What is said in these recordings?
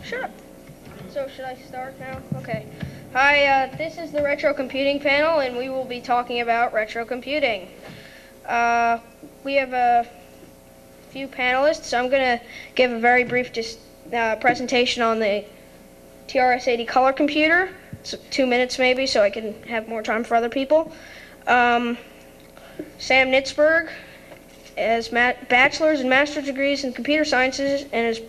Sure. So should I start now? Okay. Hi, this is the RetroComputing panel, and we will be talking about retrocomputing. We have a few panelists. So I'm going to give a very brief presentation on the TRS-80 color computer. So 2 minutes maybe, so I can have more time for other people. Sam Nitzberg has bachelor's and master's degrees in computer sciences and is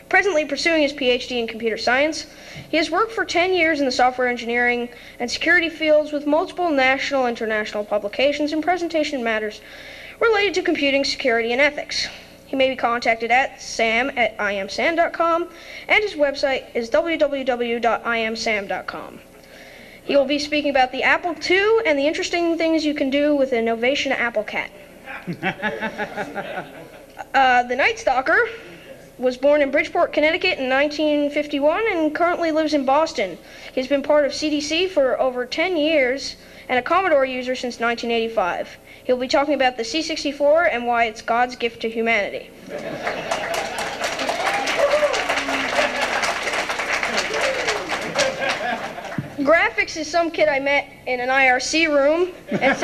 presently pursuing his PhD in computer science. He has worked for 10 years in the software engineering and security fields with multiple national and international publications and presentation matters related to computing, security, and ethics. He may be contacted at sam@imsam.com, and his website is www.imsam.com. He will be speaking about the Apple II and the interesting things you can do with an Novation Apple Cat. The Nightstalker was born in Bridgeport, Connecticut in 1951 and currently lives in Boston. He's been part of CDC for over 10 years and a Commodore user since 1985. He'll be talking about the C64 and why it's God's gift to humanity. Graphix is some kid I met in an IRC room and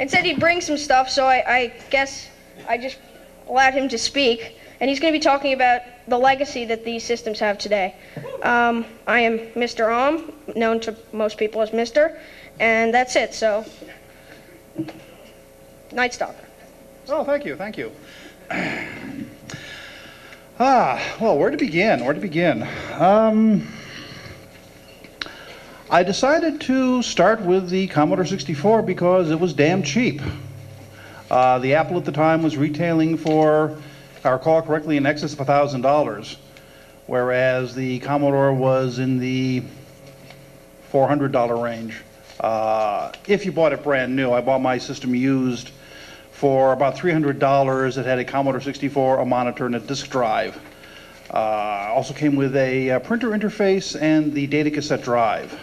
said he'd bring some stuff, so I guess I just allowed him to speak. And he's going to be talking about the legacy that these systems have today. I am Mr. Ohm, known to most people as Mr., and that's it, so Nightstalker. Oh, thank you, thank you. Well, where to begin? I decided to start with the Commodore 64 because it was damn cheap. The Apple at the time was retailing for, if I recall correctly, in excess of $1,000, whereas the Commodore was in the $400 range. If you bought it brand new, I bought my system used for about $300. It had a Commodore 64, a monitor, and a disk drive. Also came with a printer interface and the data cassette drive.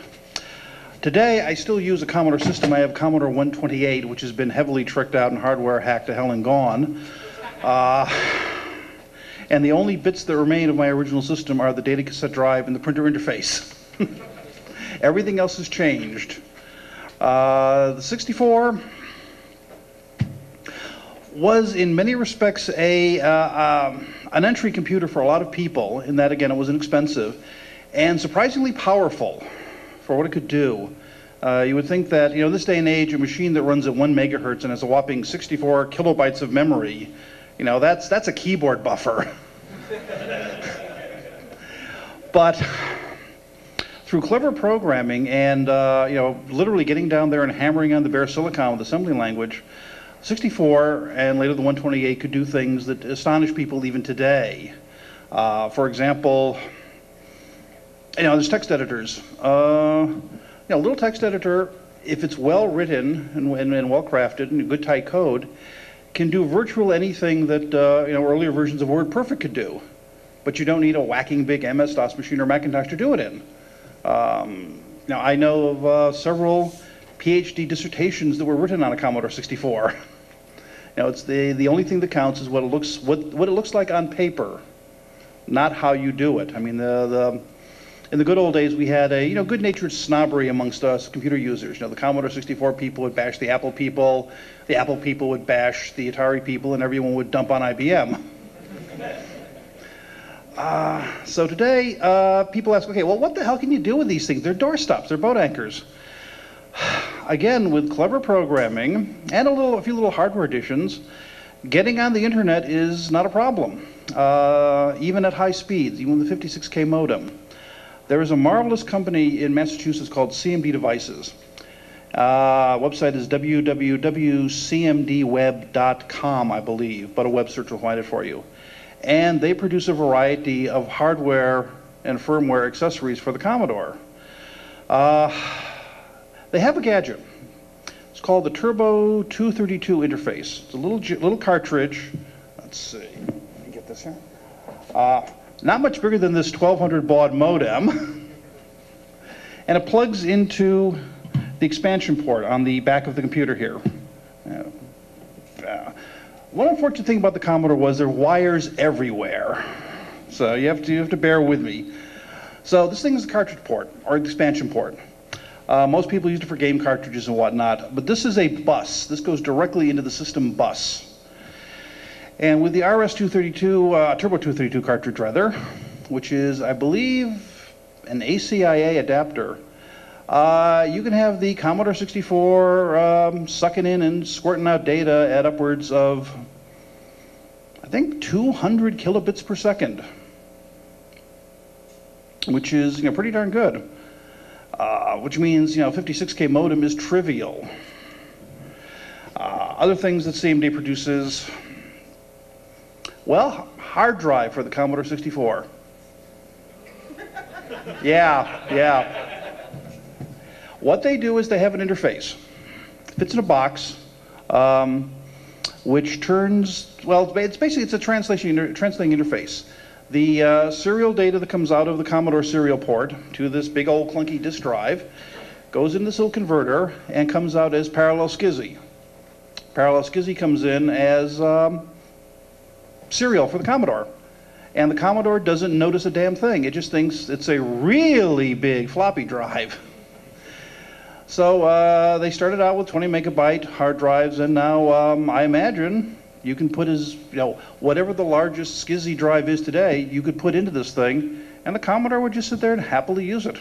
Today, I still use a Commodore system. I have Commodore 128, which has been heavily tricked out and hardware hacked to hell and gone. And the only bits that remain of my original system are the data cassette drive and the printer interface. Everything else has changed. The 64 was, in many respects, an entry computer for a lot of people, in that, again, it was inexpensive and surprisingly powerful for what it could do. You would think that, in this day and age, a machine that runs at 1 megahertz and has a whopping 64 kilobytes of memory, that's a keyboard buffer. But through clever programming and, literally getting down there and hammering on the bare silicon with assembly language, 64 and later the 128 could do things that astonish people even today. For example, there's text editors. A little text editor, if it's well written and well crafted and good tight code, can do virtually anything that earlier versions of WordPerfect could do. But you don't need a whacking big MS-DOS machine or Macintosh to do it in. Now I know of several PhD dissertations that were written on a Commodore 64. It's the only thing that counts is what it looks like on paper, not how you do it. I mean, in the good old days, we had a good-natured snobbery amongst us computer users. The Commodore 64 people would bash the Apple people would bash the Atari people, and everyone would dump on IBM. So today, people ask, okay, well, what the hell can you do with these things? They're doorstops, they're boat anchors. Again, with clever programming and a few little hardware additions, getting on the internet is not a problem, even at high speeds, even with the 56K modem. There is a marvelous company in Massachusetts called CMD Devices. Website is www.cmdweb.com, I believe, but a web search will find it for you. And they produce a variety of hardware and firmware accessories for the Commodore. They have a gadget. It's called the Turbo 232 interface. It's a little cartridge. Let's see. Let me get this here. Not much bigger than this 1200 baud modem. And it plugs into the expansion port on the back of the computer here. One unfortunate thing about the Commodore was there were wires everywhere. So you have to bear with me. So this thing is a cartridge port, or expansion port. Most people use it for game cartridges and whatnot, but this is a bus. This goes directly into the system bus. And with the RS-232, Turbo 232 cartridge rather, which is, I believe, an ACIA adapter, you can have the Commodore 64 sucking in and squirting out data at upwards of, I think, 200 kilobits per second, which is pretty darn good. Which means 56K modem is trivial. Other things that CMD produces, well, hard drive for the Commodore 64. Yeah. What they do is they have an interface. Fits in a box, which turns, well, it's a translating interface. The serial data that comes out of the Commodore serial port to this big old clunky disk drive goes into this little converter and comes out as parallel SCSI. Parallel SCSI comes in as serial for the Commodore. And the Commodore doesn't notice a damn thing. It just thinks it's a really big floppy drive. So they started out with 20 megabyte hard drives, and now I imagine you can put whatever the largest SCSI drive is today, you could put into this thing, and the Commodore would just sit there and happily use it.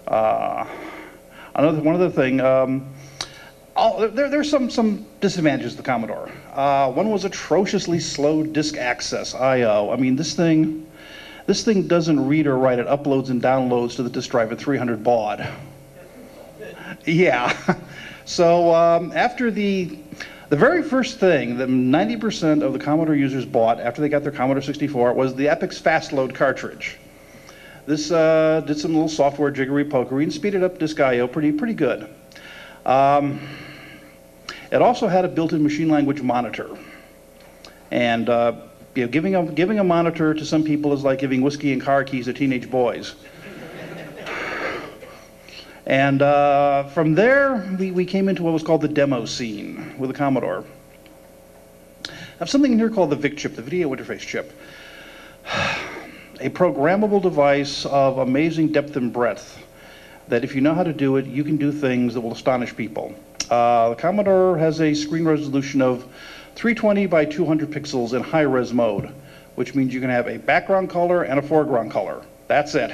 One other thing, there's some disadvantages to the Commodore. One was atrociously slow disk access, I/O. I mean, this thing doesn't read or write. It uploads and downloads to the disk drive at 300 baud. Yeah. So after the very first thing that 90% of the Commodore users bought after they got their Commodore 64 was the Epix Fast Load cartridge. This did some little software jiggery-pokery and speeded up disk I/O pretty good. It also had a built-in machine language monitor, and giving a monitor to some people is like giving whiskey and car keys to teenage boys. And from there, we came into what was called the demo scene with the Commodore. I have something in here called the VIC chip, the video interface chip. A programmable device of amazing depth and breadth that if you know how to do it, you can do things that will astonish people. The Commodore has a screen resolution of 320 by 200 pixels in high-res mode, which means you can have a background color and a foreground color. That's it.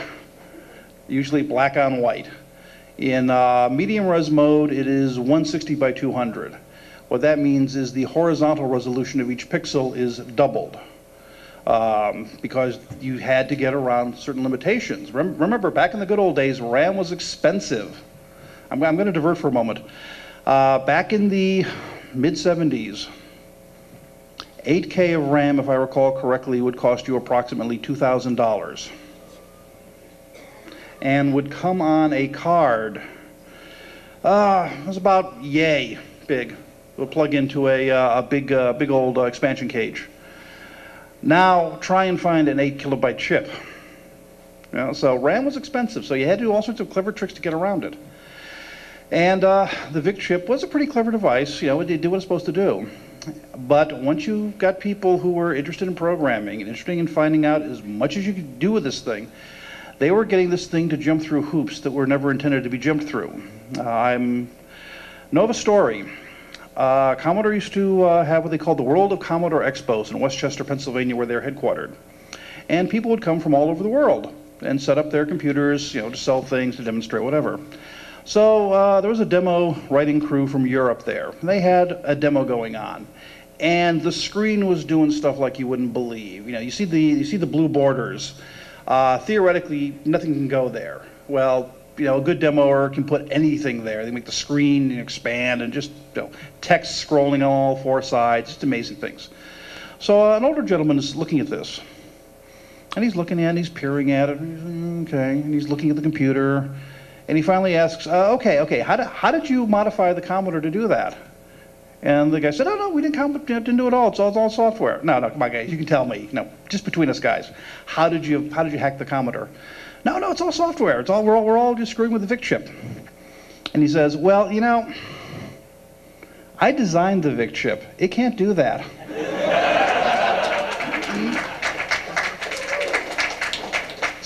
Usually black on white. In medium res mode, it is 160 by 200. What that means is the horizontal resolution of each pixel is doubled because you had to get around certain limitations. Remember, back in the good old days, RAM was expensive. I'm going to divert for a moment. Back in the mid-70s, 8K of RAM, if I recall correctly, would cost you approximately $2,000. And would come on a card. It was about yay big. It would plug into a big old expansion cage. Now try and find an 8 kilobyte chip. So RAM was expensive, so you had to do all sorts of clever tricks to get around it. And the VIC chip was a pretty clever device. It did what it's supposed to do. But once you got people who were interested in programming and interested in finding out as much as you could do with this thing, they were getting this thing to jump through hoops that were never intended to be jumped through. I know of a story. Commodore used to have what they called the World of Commodore Expos in Westchester, Pennsylvania, where they're headquartered. And people would come from all over the world and set up their computers, to sell things, to demonstrate whatever. So there was a demo writing crew from Europe there. They had a demo going on. And the screen was doing stuff like you wouldn't believe. You see the blue borders. Theoretically, nothing can go there. Well, a good demoer can put anything there. They make the screen expand and just text scrolling on all four sides, just amazing things. So an older gentleman is looking at this, and he's looking at it, he's peering at it, and he's looking at the computer, and he finally asks, okay, how did you modify the Commodore to do that? And the guy said, no, we didn't do it all. It's all software. No, come on, guys, you can tell me. No, just between us guys. How did you hack the Commodore? No, it's all software. We're all just screwing with the VIC chip. And he says, well, I designed the VIC chip. It can't do that.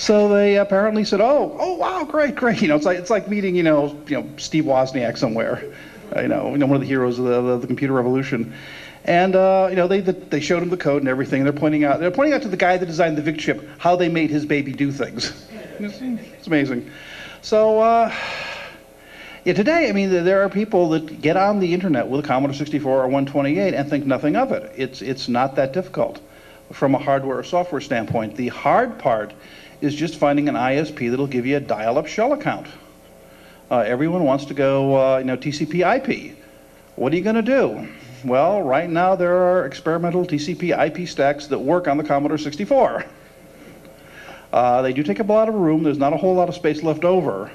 So they apparently said, oh, wow, great, great. It's like meeting, Steve Wozniak somewhere, one of the heroes of the computer revolution. And they showed him the code and everything. They're pointing out to the guy that designed the VIC chip how they made his baby do things. It's amazing. So yeah, today, I mean, there are people that get on the internet with a Commodore 64 or 128 and think nothing of it. It's not that difficult from a hardware or software standpoint. The hard part is just finding an ISP that'll give you a dial-up shell account. Everyone wants to go, TCP/IP. What are you going to do? Well, right now there are experimental TCP/IP stacks that work on the Commodore 64. They do take up a lot of room. There's not a whole lot of space left over.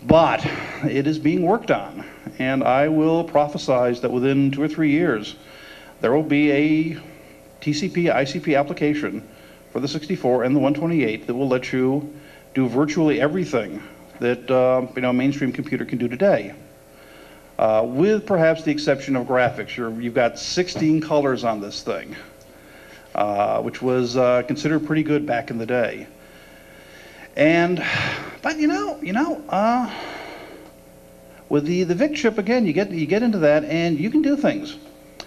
But it is being worked on. And I will prophesize that within 2 or 3 years, there will be a TCP/ICP application for the 64 and the 128 that will let you do virtually everything that a mainstream computer can do today. With perhaps the exception of graphics. You've got 16 colors on this thing, which was considered pretty good back in the day. But with the VIC chip again, you get into that, and you can do things.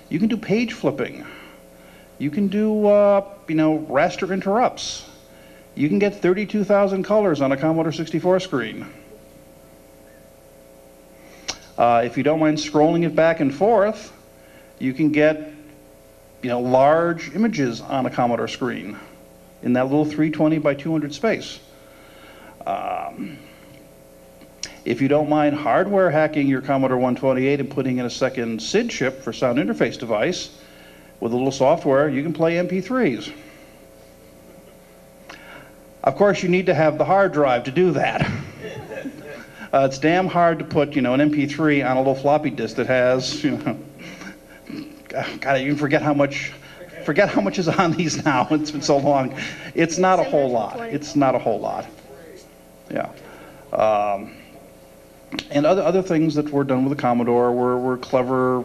You can do page flipping. You can do raster interrupts. You can get 32,000 colors on a Commodore 64 screen. If you don't mind scrolling it back and forth, you can get large images on a Commodore screen in that little 320 by 200 space. If you don't mind hardware hacking your Commodore 128 and putting in a second SID chip for sound interface device, with a little software, you can play MP3s. Of course, you need to have the hard drive to do that. It's damn hard to put, an MP3 on a little floppy disk that has, God, I even forget how much is on these now. It's been so long. It's not a whole lot. It's not a whole lot. Yeah. And other things that were done with the Commodore were clever,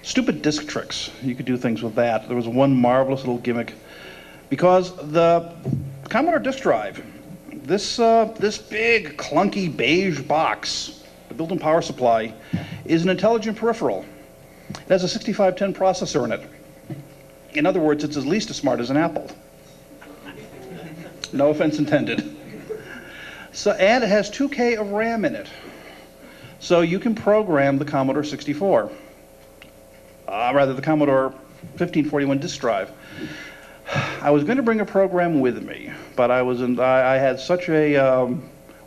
stupid disk tricks. You could do things with that. There was one marvelous little gimmick, because the Commodore disk drive, this big clunky beige box, the built-in power supply, is an intelligent peripheral. It has a 6510 processor in it. In other words, it's at least as smart as an Apple. No offense intended. And it has 2K of RAM in it. So you can program the Commodore 64. Rather, the Commodore 1541 disk drive. I was going to bring a program with me, but I had such a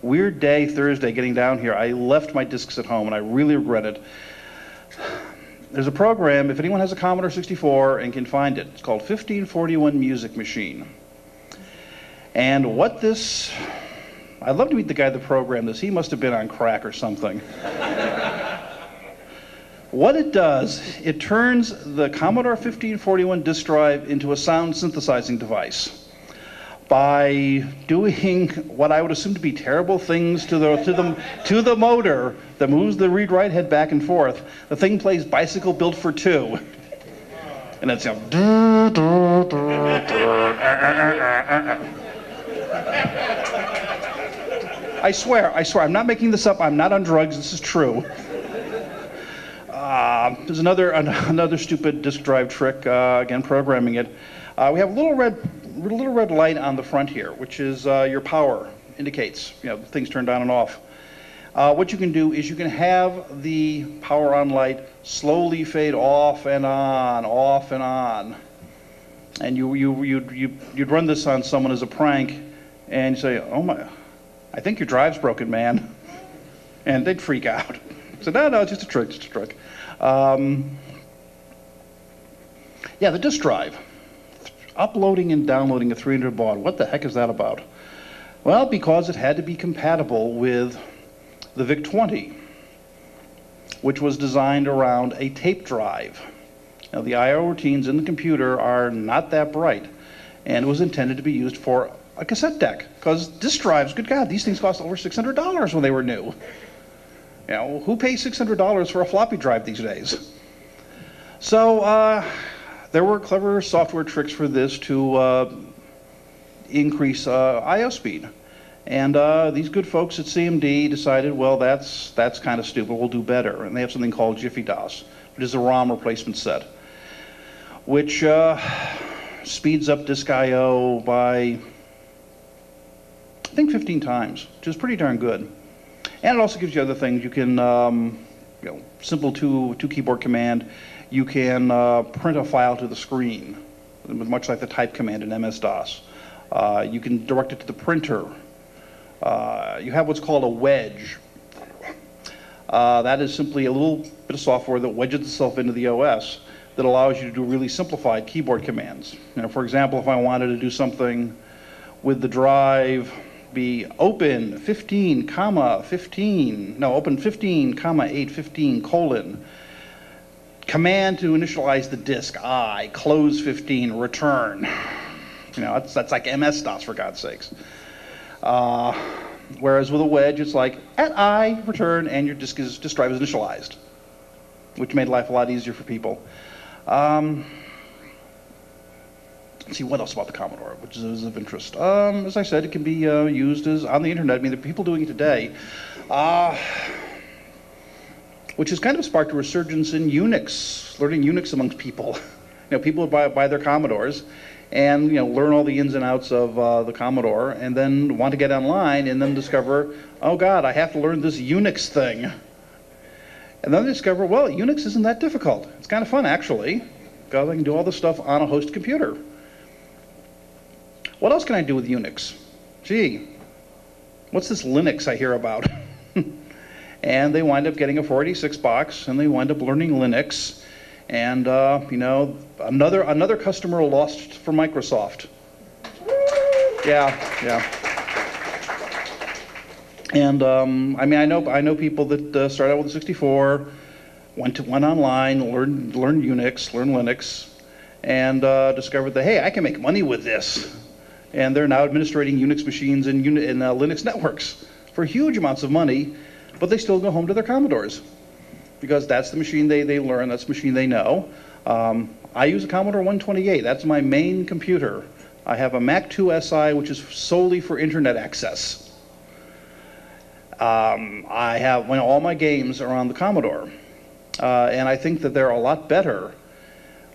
weird day Thursday getting down here. I left my discs at home, and I really regret it. There's a program, if anyone has a Commodore 64 and can find it, it's called 1541 Music Machine. And what this... I'd love to meet the guy that programmed this. He must have been on crack or something. What it does, it turns the Commodore 1541 disk drive into a sound synthesizing device by doing what I would assume to be terrible things to the motor that moves the read-write head back and forth. The thing plays Bicycle Built for Two. And it's I swear, I'm not making this up. I'm not on drugs. This is true. There's another stupid disk drive trick. Again, programming it. We have a little red light on the front here, which is your power indicates. The things turned on and off. What you can do is you can have the power on light slowly fade off and on, and you'd run this on someone as a prank, and you say, "Oh my, I think your drive's broken, man," and they'd freak out. So no, it's just a trick, Yeah, the disk drive. Uploading and downloading a 300 baud. What the heck is that about? Well, because it had to be compatible with the VIC-20, which was designed around a tape drive. Now, the I/O routines in the computer are not that bright, and it was intended to be used for a cassette deck, because disk drives, good God, these things cost over $600 when they were new. Who pays $600 for a floppy drive these days? So there were clever software tricks for this to increase I/O speed. And these good folks at CMD decided, well, that's kind of stupid. We'll do better. And they have something called Jiffy DOS, which is a ROM replacement set, which speeds up disk I/O by, I think, 15 times, which is pretty darn good. And it also gives you other things. You can, simple two keyboard command. You can print a file to the screen, much like the type command in MS-DOS. You can direct it to the printer. You have what's called a wedge. That is simply a little bit of software that wedges itself into the OS that allows you to do really simplified keyboard commands. For example, if I wanted to do something with the drive, be open 15, comma 15, no, open 15, comma 815, colon, command to initialize the disk, I, close 15, return. That's like MS-DOS, for God's sakes. Whereas with a wedge, it's like at I, return, and your disk drive is initialized, which made life a lot easier for people. Let's see what else about the Commodore, which is of interest. As I said, it can be used as on the internet. I mean, there are people doing it today, which has kind of sparked a resurgence in Unix, learning Unix amongst people. People would buy their Commodores and learn all the ins and outs of the Commodore, and then want to get online and then discover, oh God, I have to learn this Unix thing. And then they discover, well, Unix isn't that difficult. It's kind of fun, actually, because I can do all this stuff on a host computer. What else can I do with Unix? Gee, what's this Linux I hear about? And they wind up getting a 486 box, and they wind up learning Linux. And, another customer lost for Microsoft. Yeah. And, I know people that started out with a 64, went online, learned Unix, learned Linux, and discovered that, hey, I can make money with this. And they're now administrating Unix machines in Linux networks for huge amounts of money, but they still go home to their Commodores because that's the machine they learn, that's the machine they know. I use a Commodore 128. That's my main computer. I have a Mac 2 SI, which is solely for internet access. I have all my games are on the Commodore, and I think that they're a lot better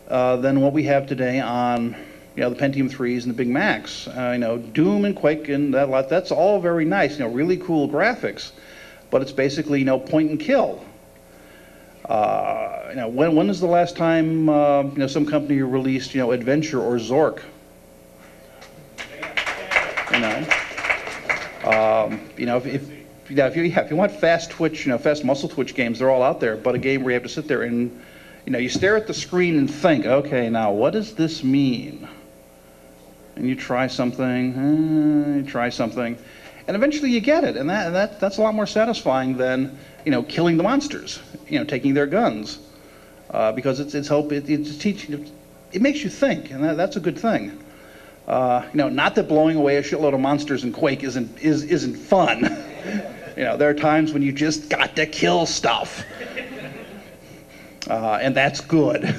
than what we have today on the Pentium 3s and the Big Macs. Doom and Quake and that's all very nice, really cool graphics, but it's basically, point and kill. When is the last time, some company released, Adventure or Zork? If you want fast twitch, fast muscle twitch games, they're all out there, but a game where you have to sit there and, you stare at the screen and think, okay, now what does this mean? And you try something, and eventually you get it, and that's a lot more satisfying than killing the monsters, taking their guns, because it makes you think, and that's a good thing. Not that blowing away a shitload of monsters in Quake isn't fun. There are times when you just got to kill stuff, and that's good.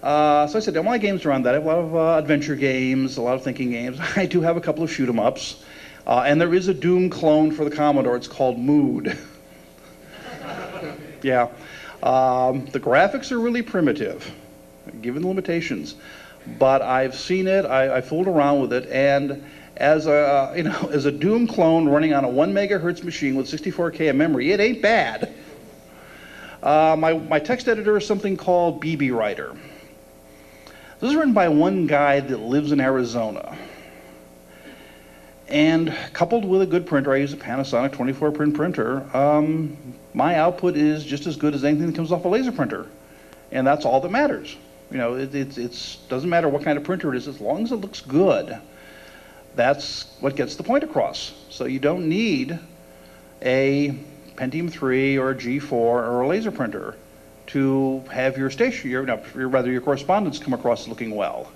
So I said, all my games are on that. I have a lot of adventure games, a lot of thinking games. I do have a couple of shoot 'em ups, and there is a Doom clone for the Commodore. It's called Mood. Yeah, the graphics are really primitive, given the limitations. But I've seen it. I fooled around with it, and as a Doom clone running on a 1 megahertz machine with 64K of memory, it ain't bad. My text editor is something called BB Writer. This is written by one guy that lives in Arizona. And coupled with a good printer, I use a Panasonic 24 print printer, my output is just as good as anything that comes off a laser printer. And that's all that matters. It doesn't matter what kind of printer it is, as long as it looks good. That's what gets the point across. So you don't need a Pentium 3 or a G4 or a laser printer to have your your correspondence come across looking well.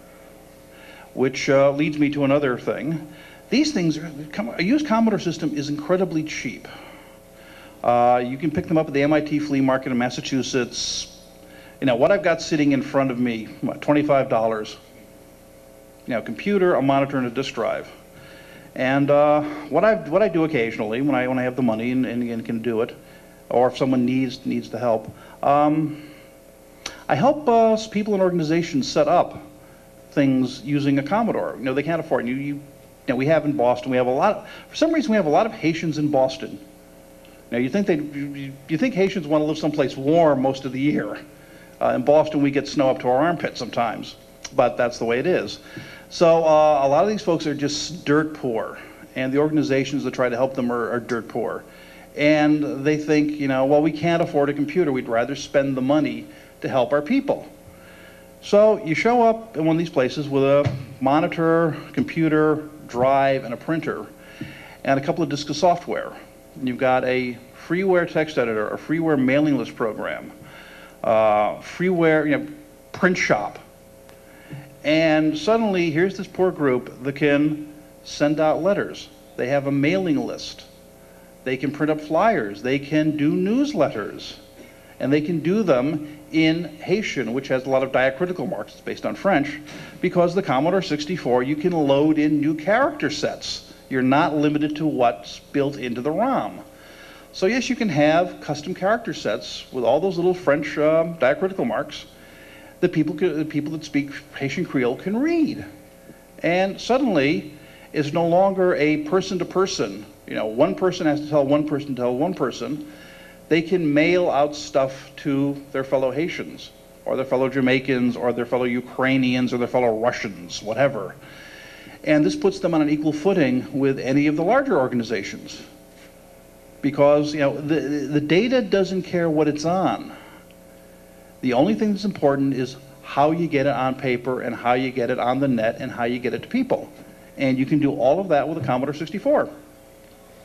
Which leads me to another thing. These things, a used Commodore system is incredibly cheap. You can pick them up at the MIT flea market in Massachusetts. What I've got sitting in front of me, what, $25. computer, a monitor, and a disk drive. And what I do occasionally when I have the money and can do it, or if someone needs the help, I help people and organizations set up things using a Commodore. They can't afford it. We have in Boston, for some reason we have a lot of Haitians in Boston. Now you think Haitians want to live someplace warm most of the year. In Boston we get snow up to our armpits sometimes, but that's the way it is. So a lot of these folks are just dirt poor, and the organizations that try to help them are dirt poor. And they think, well, we can't afford a computer, we'd rather spend the money to help our people. So you show up in one of these places with a monitor, computer, drive, and a printer, and a couple of disks of software. And you've got a freeware text editor, a freeware mailing list program, freeware print shop. And suddenly, here's this poor group that can send out letters. They have a mailing list. They can print up flyers. They can do newsletters. And they can do them in Haitian, which has a lot of diacritical marks. It's based on French. Because the Commodore 64, you can load in new character sets. You're not limited to what's built into the ROM. So yes, you can have custom character sets with all those little French diacritical marks that the people that speak Haitian Creole can read. And suddenly, it's no longer a person-to-person. One person has to tell one person to tell one person. They can mail out stuff to their fellow Haitians, or their fellow Jamaicans, or their fellow Ukrainians, or their fellow Russians, whatever. And this puts them on an equal footing with any of the larger organizations. Because the data doesn't care what it's on. The only thing that's important is how you get it on paper and how you get it on the net and how you get it to people. And you can do all of that with a Commodore 64.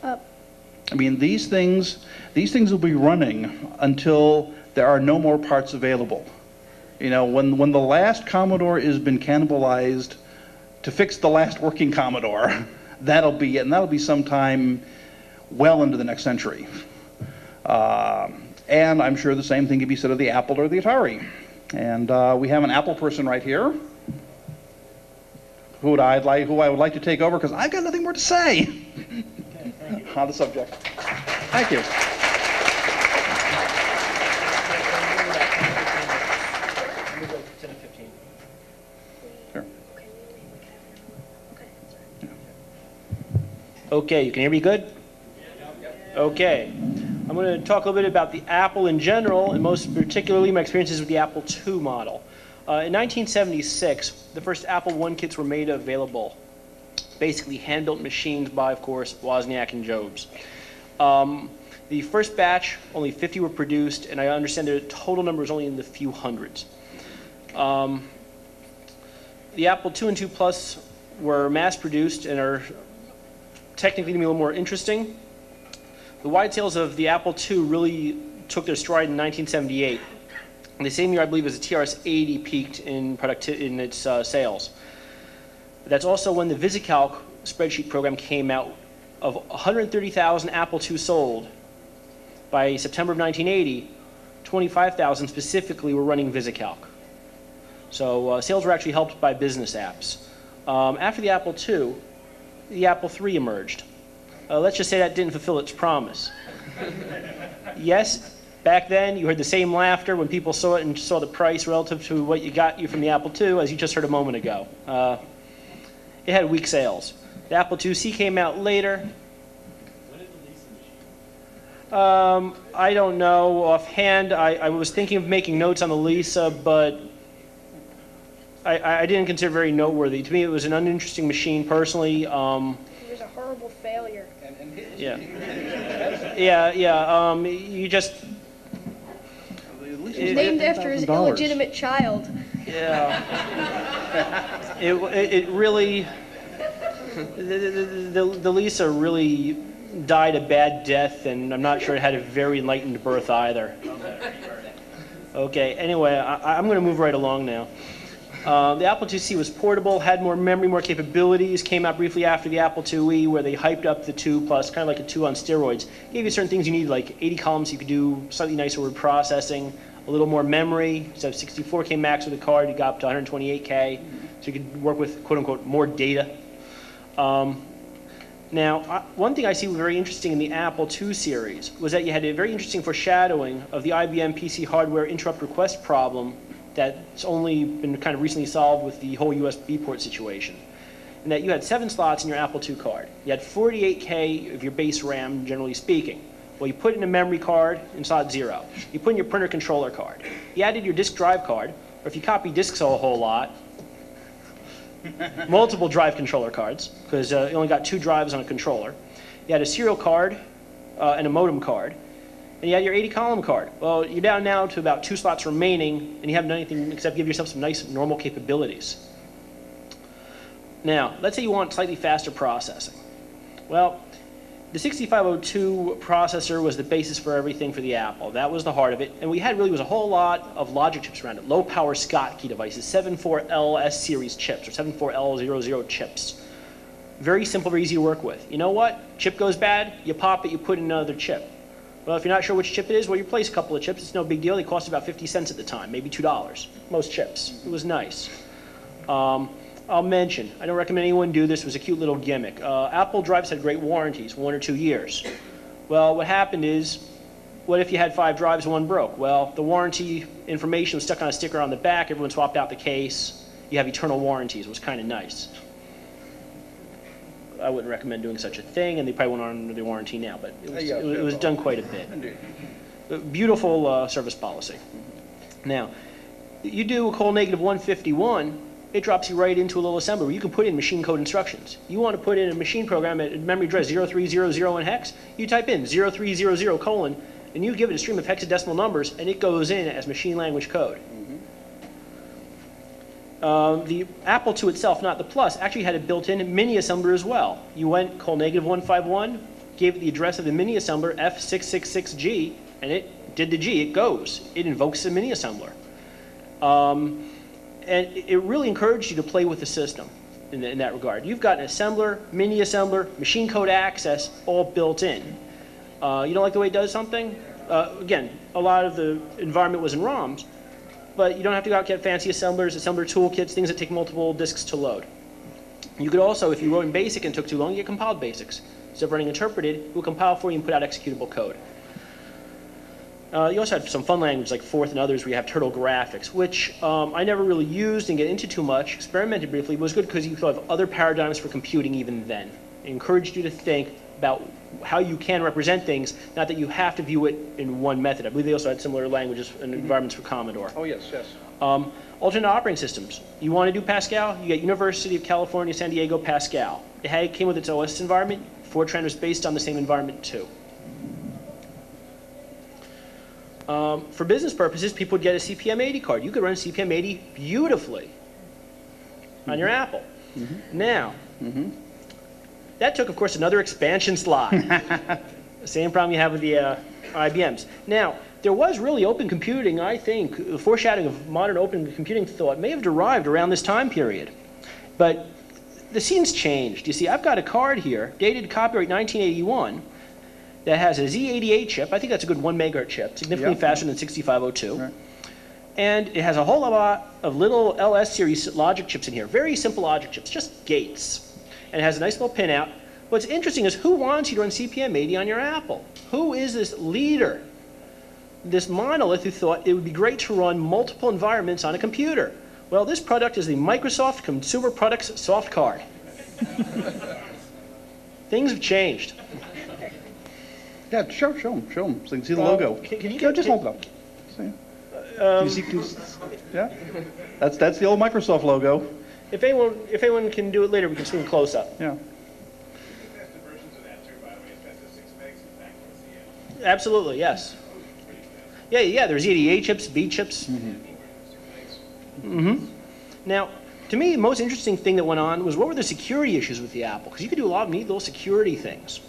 I mean, these things will be running until there are no more parts available. When the last Commodore has been cannibalized to fix the last working Commodore, that'll be it, and that'll be sometime well into the next century. And I'm sure the same thing could be said of the Apple or the Atari. And we have an Apple person right here who I would like to take over because I've got nothing more to say on the subject. Thank you. Sure. Okay, you can hear me good? Okay. I'm going to talk a little bit about the Apple in general, and most particularly my experiences with the Apple II model. In 1976, the first Apple I kits were made available. Basically hand-built machines by, of course, Wozniak and Jobs. The first batch, only 50 were produced, and I understand the total number is only in the few hundreds. The Apple II and II Plus were mass-produced and are technically going to be a little more interesting. The wide sales of the Apple II really took their stride in 1978. In the same year, I believe, as the TRS-80 peaked in its sales. That's also when the VisiCalc spreadsheet program came out. Of 130,000 Apple II sold, by September of 1980, 25,000 specifically were running VisiCalc. So sales were actually helped by business apps. After the Apple II, the Apple III emerged. Let's just say that didn't fulfill its promise. Yes, back then you heard the same laughter when people saw it and saw the price relative to what you got from the Apple II, as you just heard a moment ago. It had weak sales. The Apple IIc came out later. When did the Lisa machine? I don't know offhand. I was thinking of making notes on the Lisa, but I didn't consider it very noteworthy. To me, it was an uninteresting machine personally. It was a horrible failure. Yeah. Yeah. You just. It was named after his illegitimate child. Yeah. It really. The Lisa really died a bad death, and I'm not sure it had a very enlightened birth either. Okay, anyway, I'm going to move right along now. The Apple IIc was portable, had more memory, more capabilities, came out briefly after the Apple IIe, where they hyped up the II Plus, kind of like a 2 on steroids. Gave you certain things you needed, like 80 columns, so you could do slightly nicer word processing, a little more memory. So 64K max with the card, you got up to 128K. so you could work with quote-unquote more data. Now, one thing I see very interesting in the Apple II series was that you had a very interesting foreshadowing of the IBM PC hardware interrupt request problem that's only been kind of recently solved with the whole USB port situation. And that you had 7 slots in your Apple II card. You had 48K of your base RAM, generally speaking. Well, you put in a memory card in slot 0. You put in your printer controller card. You added your disk drive card, or if you copy disks a whole lot, multiple drive controller cards, because you only got 2 drives on a controller. You had a serial card and a modem card. And you had your 80-column card. Well, you're down now to about 2 slots remaining, and you haven't done anything except give yourself some nice normal capabilities. Now, let's say you want slightly faster processing. Well, the 6502 processor was the basis for everything for the Apple. That was the heart of it. And we had really was a whole lot of logic chips around it. Low-power Schottky devices, 74LS series chips, or 74L00 chips. Very simple, very easy to work with. You know what? Chip goes bad, you pop it, you put in another chip. Well, if you're not sure which chip it is, well, you replace a couple of chips. It's no big deal. They cost about 50 cents at the time, maybe $2. Most chips. It was nice. I'll mention, I don't recommend anyone do this. It was a cute little gimmick. Apple drives had great warranties, 1 or 2 years. Well, what happened is, what if you had 5 drives and 1 broke? Well, the warranty information was stuck on a sticker on the back. Everyone swapped out the case. You have eternal warranties. It was kind of nice. I wouldn't recommend doing such a thing, and they probably won't honor their warranty now, but it was done quite a bit. Beautiful service policy. Now, you do a call -151, it drops you right into a little assembly where you can put in machine code instructions. You want to put in a machine program at memory address 0300 in hex, you type in 0300:, and you give it a stream of hexadecimal numbers, and it goes in as machine language code. The Apple II itself, not the Plus, actually had a built-in mini assembler as well. You went call -151, gave it the address of the mini assembler F666G, and it did the G. It goes. It invokes the mini assembler. And it really encouraged you to play with the system in that regard. You've got an assembler, mini assembler, machine code access, all built in. You don't like the way it does something? Again, a lot of the environment was in ROMs, but you don't have to go out and get fancy assemblers, assembler toolkits, things that take multiple disks to load. You could also, if you wrote in BASIC and took too long, you get compiled BASICs. Instead of running interpreted, it will compile for you and put out executable code. You also have some fun language like Forth and others where you have Turtle Graphix, which I never really used and get into too much, experimented briefly, but was good because you could have other paradigms for computing even then. It encouraged you to think about how you can represent things, not that you have to view it in one method. I believe they also had similar languages and environments for Commodore. Oh, yes, yes. Alternate operating systems. You want to do Pascal? You get University of California, San Diego Pascal. It came with its OS environment. Fortran was based on the same environment too. For business purposes, people would get a CPM80 card. You could run CPM80 beautifully on your Apple. Now, that took, of course, another expansion slot. Same problem you have with the IBMs. Now, there was really open computing, I think, the foreshadowing of modern open computing thought may have derived around this time period. But the scene's changed. You see, I've got a card here, dated copyright 1981, that has a Z88 chip. I think that's a good 1 megahertz chip, significantly faster than 6502. Right. And it has a whole lot of little LS series logic chips in here. Very simple logic chips, just gates. And it has a nice little pinout. What's interesting is who wants you to run CPM80 on your Apple? Who is this leader, this monolith who thought it would be great to run multiple environments on a computer? Well, this product is the Microsoft Consumer Products Soft Card. Things have changed. Yeah, show them, so you can see the logo. Can you just hold it up. See? Yeah, that's the old Microsoft logo. If anyone can do it later, we can zoom close up. Yeah. Absolutely, yes. Yeah. There's EDA chips, B chips. Now, to me, the most interesting thing that went on was what were the security issues with the Apple? Because you could do a lot of neat little security things.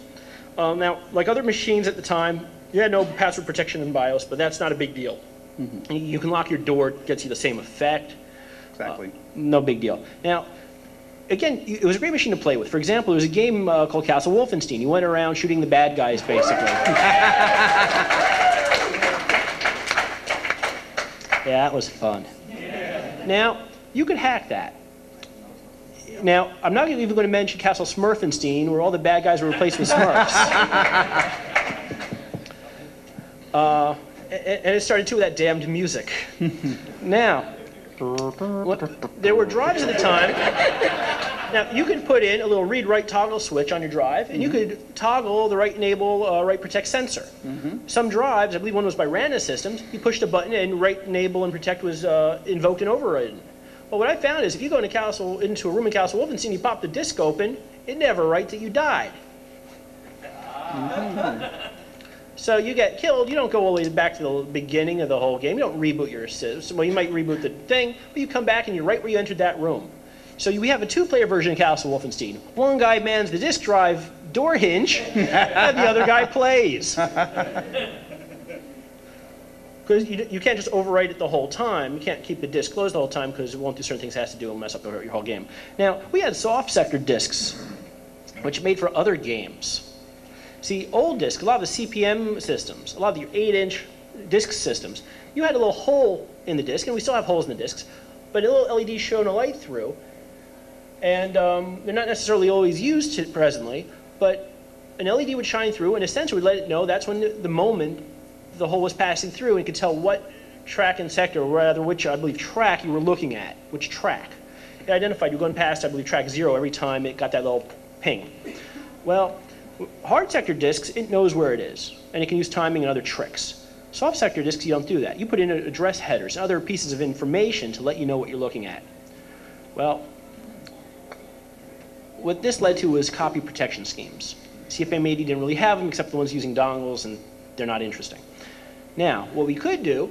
Now, like other machines at the time, you had no password protection in BIOS, but that's not a big deal. You can lock your door, it gets you the same effect. Exactly. No big deal. Now, again, it was a great machine to play with. For example, there was a game called Castle Wolfenstein. You went around shooting the bad guys, basically. Yeah, that was fun. Now, you could hack that. Now, I'm not even going to mention Castle Smurfenstein, where all the bad guys were replaced with Smurfs. And it started too with that damned music. Now, there were drives at the time. Now, you could put in a little read-write toggle switch on your drive, and you could toggle the write enable, write protect sensor. Some drives, I believe one was by Rana Systems, you pushed a button and write enable and protect was invoked and overridden. But what I found is if you go into a room in Castle Wolfenstein, you pop the disk open, it never writes that you died. So you get killed, you don't go all the way back to the beginning of the whole game. You don't reboot your system. Well, you might reboot the thing, but you come back and you're right where you entered that room. So we have a two-player version of Castle Wolfenstein. One guy mans the disk drive door hinge, and the other guy plays. Because you can't just overwrite it the whole time. You can't keep the disk closed the whole time because it won't do certain things it has to do and mess up your whole game. Now, we had soft sector disks, which made for other games. See, old discs, a lot of the CPM systems, a lot of your 8-inch disk systems, you had a little hole in the disk, and we still have holes in the disks, but a little LED shone a light through, and they're not necessarily always used presently, but an LED would shine through, and a sensor would let it know that's when the moment the hole was passing through, and it could tell what track and sector, or rather which, I believe, track you were looking at, which track. It identified you were going past, I believe, track 0 every time it got that little ping. Well, hard sector disks, it knows where it is, and it can use timing and other tricks. Soft sector disks, you don't do that. You put in address headers and other pieces of information to let you know what you're looking at. Well, what this led to was copy protection schemes. CFM80 didn't really have them except the ones using dongles, and they're not interesting. Now, what we could do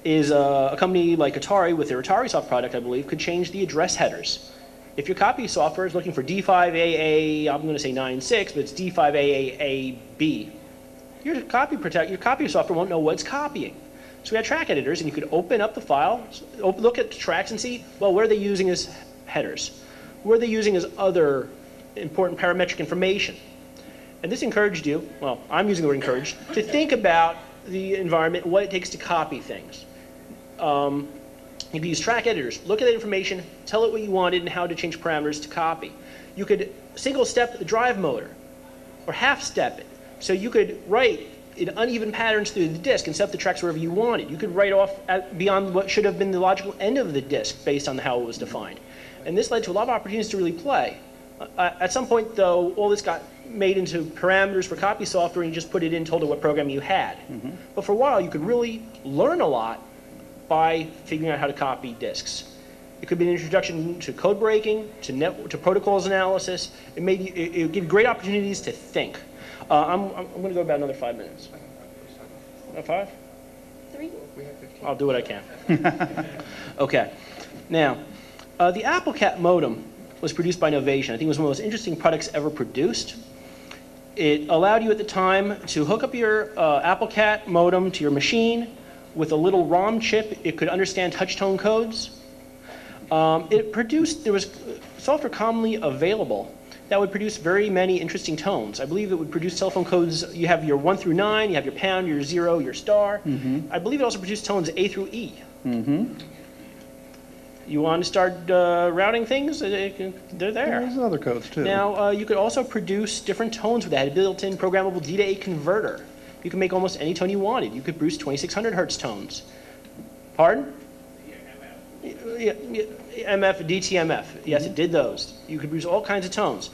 is a company like Atari, with their Atari soft product, I believe, could change the address headers. If your copy software is looking for D5AA, I'm going to say 96, but it's D5AAAB, your copy software won't know what it's copying. So we had track editors, and you could open up the file, look at the tracks, and see, well, where are they using as headers? Where are they using as other important parametric information? And this encouraged you, well, I'm using the word encouraged, to think about the environment and what it takes to copy things. You could use track editors, look at that information, tell it what you wanted and how to change parameters to copy. You could single step the drive motor or half step it. So you could write in uneven patterns through the disk and set up the tracks wherever you wanted. You could write off beyond what should have been the logical end of the disk based on how it was defined. And this led to a lot of opportunities to really play. At some point, though, all this got made into parameters for copy software, and you just put it in, told it what program you had. But for a while, you could really learn a lot by figuring out how to copy disks. It could be an introduction to code breaking, to protocols analysis. It would give great opportunities to think. I'm going to go about another 5 minutes. 5? 3? I'll do what I can. Okay. Now, the AppleCat modem was produced by Novation. I think it was one of the most interesting products ever produced. It allowed you at the time to hook up your AppleCat modem to your machine with a little ROM chip. It could understand touch tone codes. There was software commonly available that would produce very many interesting tones. I believe it would produce telephone codes. You have your 1 through 9, you have your pound, your 0, your star. I believe it also produced tones A through E. You want to start routing things? They're there. There's other codes too. Now, you could also produce different tones with that. It had a built-in programmable D to A converter. You could make almost any tone you wanted. You could produce 2600 hertz tones. Pardon? Yeah, MF, DTMF. Yes, it did those. You could produce all kinds of tones.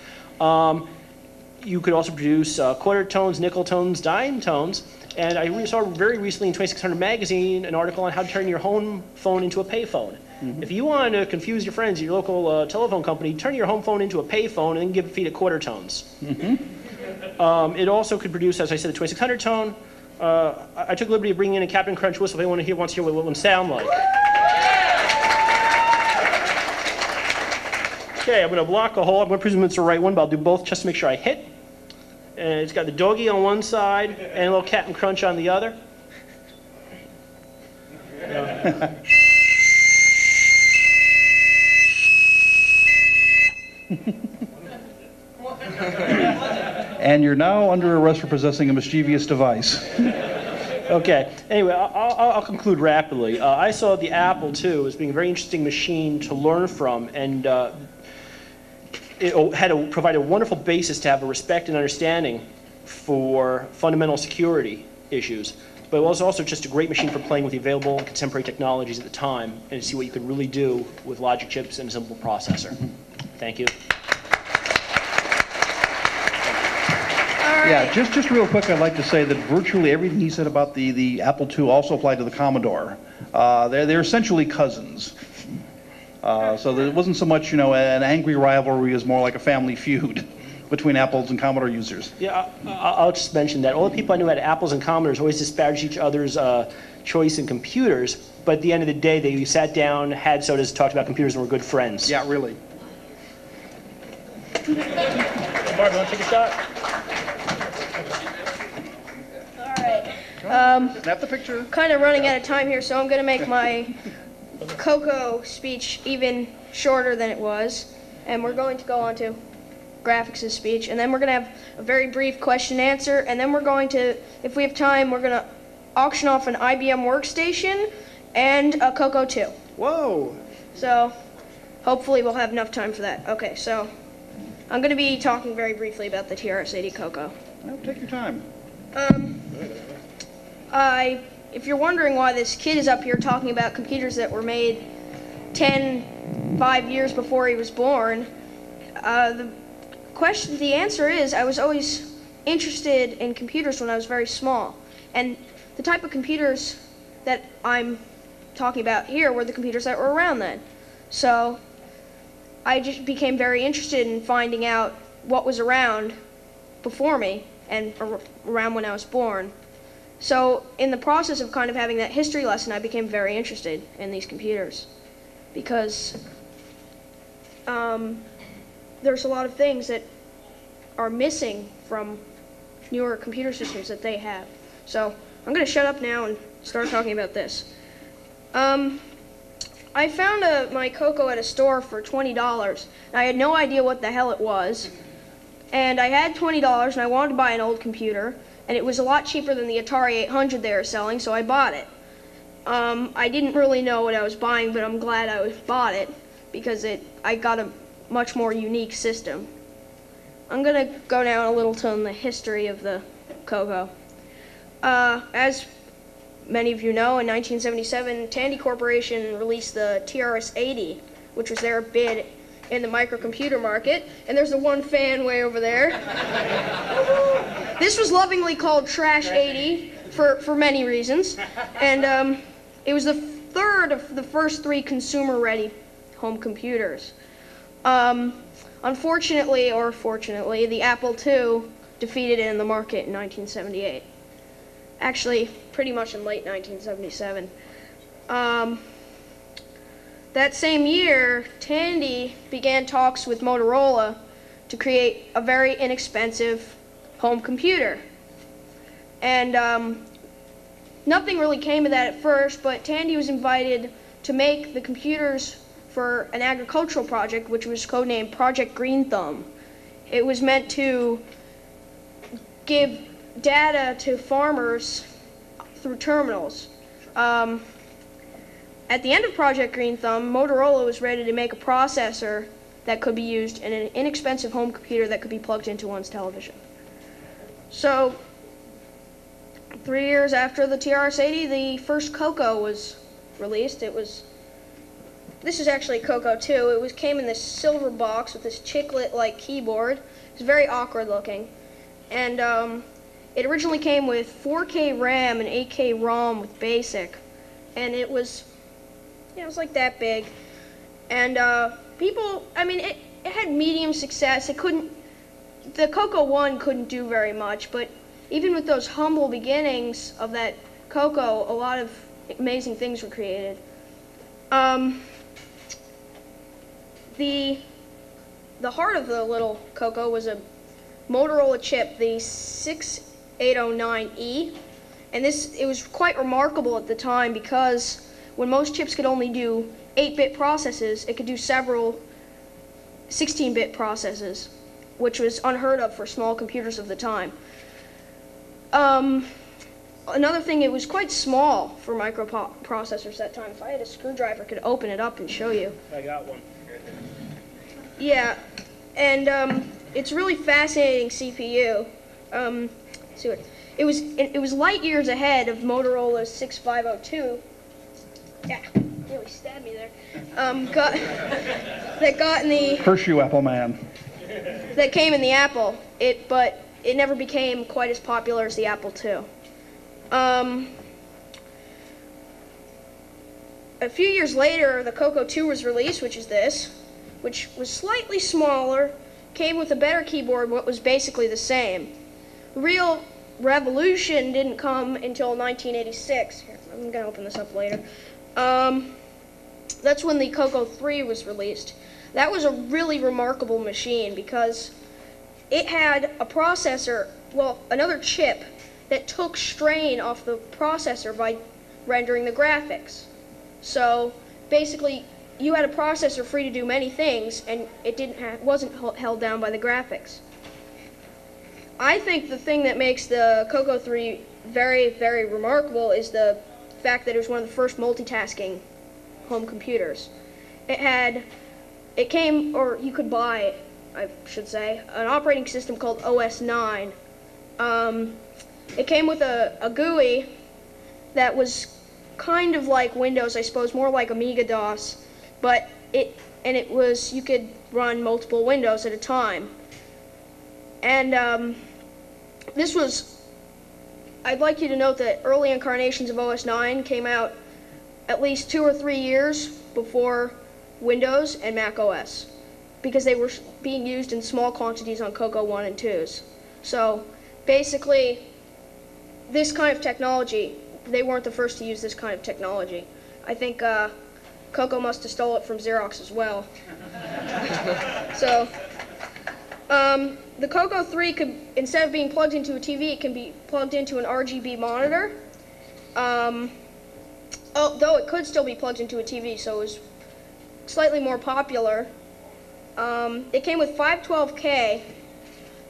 You could also produce quarter tones, nickel tones, dime tones. And I saw very recently in 2600 magazine an article on how to turn your home phone into a payphone. If you want to confuse your friends at your local telephone company, turn your home phone into a payphone and then feed it quarter tones. It also could produce, as I said, a 2600 tone. I took the liberty of bringing in a Captain Crunch whistle if anyone here wants to hear what one sound like. Okay, I'm going to block a hole. I'm going to presume it's the right one, but I'll do both just to make sure I hit. And it's got the doggy on one side and a little Captain Crunch on the other. And you're now under arrest for possessing a mischievous device. Okay. Anyway, I'll conclude rapidly. I saw the Apple II as being a very interesting machine to learn from, and it had to provide a wonderful basis to have a respect and understanding for fundamental security issues. But it was also just a great machine for playing with the available contemporary technologies at the time and to see what you could really do with logic chips and a simple processor. Thank you. Yeah, just real quick, I'd like to say that virtually everything he said about the Apple II also applied to the Commodore. They're essentially cousins. So there wasn't so much, an angry rivalry as more like a family feud between Apples and Commodore users. Yeah, I'll just mention that all the people I knew had Apples and Commodores always disparaged each other's choice in computers, but at the end of the day, they sat down, had sodas, talked about computers, and were good friends. Yeah, really. Barb, you want to take a shot? Snap the picture. Kind of running out of time here, so I'm going to make my Cocoa speech even shorter than it was. And we're going to go on to Graphix' speech. And then we're going to have a very brief question and answer. And then we're going to, if we have time, we're going to auction off an IBM workstation and a Cocoa 2. Whoa. So hopefully we'll have enough time for that. Okay, so I'm going to be talking very briefly about the TRS-80 Cocoa. Well, take your time. If you're wondering why this kid is up here talking about computers that were made 5 years before he was born, the answer is I was always interested in computers when I was very small. And the type of computers that I'm talking about here were the computers that were around then. So I just became very interested in finding out what was around before me and around when I was born. So in the process of kind of having that history lesson, I became very interested in these computers because there's a lot of things that are missing from newer computer systems that they have. So I'm going to shut up now and start talking about this. I found my Cocoa at a store for $20, and I had no idea what the hell it was. And I had $20, and I wanted to buy an old computer. And it was a lot cheaper than the Atari 800 they were selling, so I bought it. I didn't really know what I was buying, but I'm glad I bought it because I got a much more unique system. I'm going to go down a little to the history of the Cocoa. As many of you know, in 1977, Tandy Corporation released the TRS-80, which was their bid in the microcomputer market. And there's the one fan way over there. This was lovingly called Trash 80 for many reasons. And it was the third of the first 3 consumer-ready home computers. Unfortunately, or fortunately, the Apple II defeated it in the market in 1978. Actually, pretty much in late 1977. That same year, Tandy began talks with Motorola to create a very inexpensive home computer. And nothing really came of that at first, but Tandy was invited to make the computers for an agricultural project, which was codenamed Project Green Thumb. It was meant to give data to farmers through terminals. At the end of Project Green Thumb, Motorola was ready to make a processor that could be used in an inexpensive home computer that could be plugged into one's television. So, 3 years after the TRS-80, the first Cocoa was released. This is actually Cocoa 2. It came in this silver box with this chiclet-like keyboard. It was very awkward looking. And it originally came with 4K RAM and 8K ROM with BASIC. And it was like that big. And it had medium success. The Cocoa 1 couldn't do very much, but even with those humble beginnings of that Cocoa, a lot of amazing things were created. The heart of the little Cocoa was a Motorola chip, the 6809E, and it was quite remarkable at the time because when most chips could only do 8-bit processes, it could do several 16-bit processes, which was unheard of for small computers of the time. Another thing, it was quite small for microprocessors that time. If I had a screwdriver, I could open it up and show you. I got one. Yeah, and it's a really fascinating CPU. See what it was light years ahead of Motorola's 6502. Yeah, nearly stabbed me there. That got in the Hershey Apple Man. that came in the Apple. But it never became quite as popular as the Apple II. A few years later, the Coco 2 was released, which is this, which was slightly smaller, came with a better keyboard, but was basically the same. The real revolution didn't come until 1986. Here, I'm going to open this up later. That's when the Coco 3 was released. That was a really remarkable machine because it had a processor, well, another chip that took strain off the processor by rendering the graphics. So basically, you had a processor free to do many things, and it wasn't held down by the graphics. I think the thing that makes the Coco 3 very, very remarkable is the fact that it was one of the first multitasking home computers. It came, or you could buy, I should say, an operating system called OS 9. It came with a GUI that was kind of like Windows, I suppose, more like Amiga DOS, but you could run multiple windows at a time. And I'd like you to note that early incarnations of OS 9 came out at least 2 or 3 years before Windows and Mac OS, because they were being used in small quantities on Coco 1 and 2s. So basically, this kind of technology, they weren't the first to use this kind of technology. I think Coco must have stole it from Xerox as well. So the Coco 3 could, instead of being plugged into a TV, it can be plugged into an RGB monitor. Though it could still be plugged into a TV, so it was slightly more popular. It came with 512K,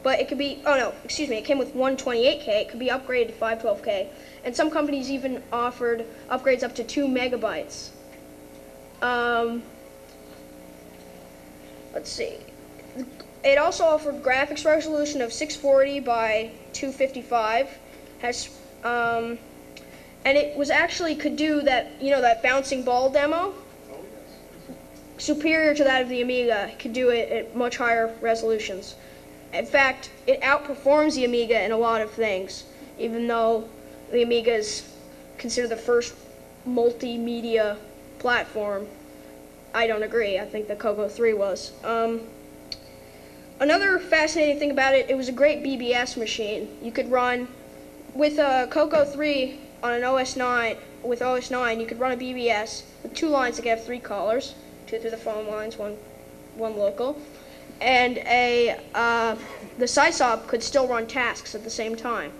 but it could be, it came with 128K. It could be upgraded to 512K. And some companies even offered upgrades up to 2 megabytes. Let's see. It also offered graphics resolution of 640 by 255. And it was actually could do that, that bouncing ball demo. Superior to that of the Amiga. It could do it at much higher resolutions. In fact, it outperforms the Amiga in a lot of things, even though the Amiga is considered the first multimedia platform. I don't agree. I think the Coco 3 was. Another fascinating thing about it, it was a great BBS machine. You could run, with a Coco 3 on an OS 9, with OS 9, you could run a BBS with 2 lines that could have 3 callers, 2 through the phone lines, one local. And the SysOp could still run tasks at the same time,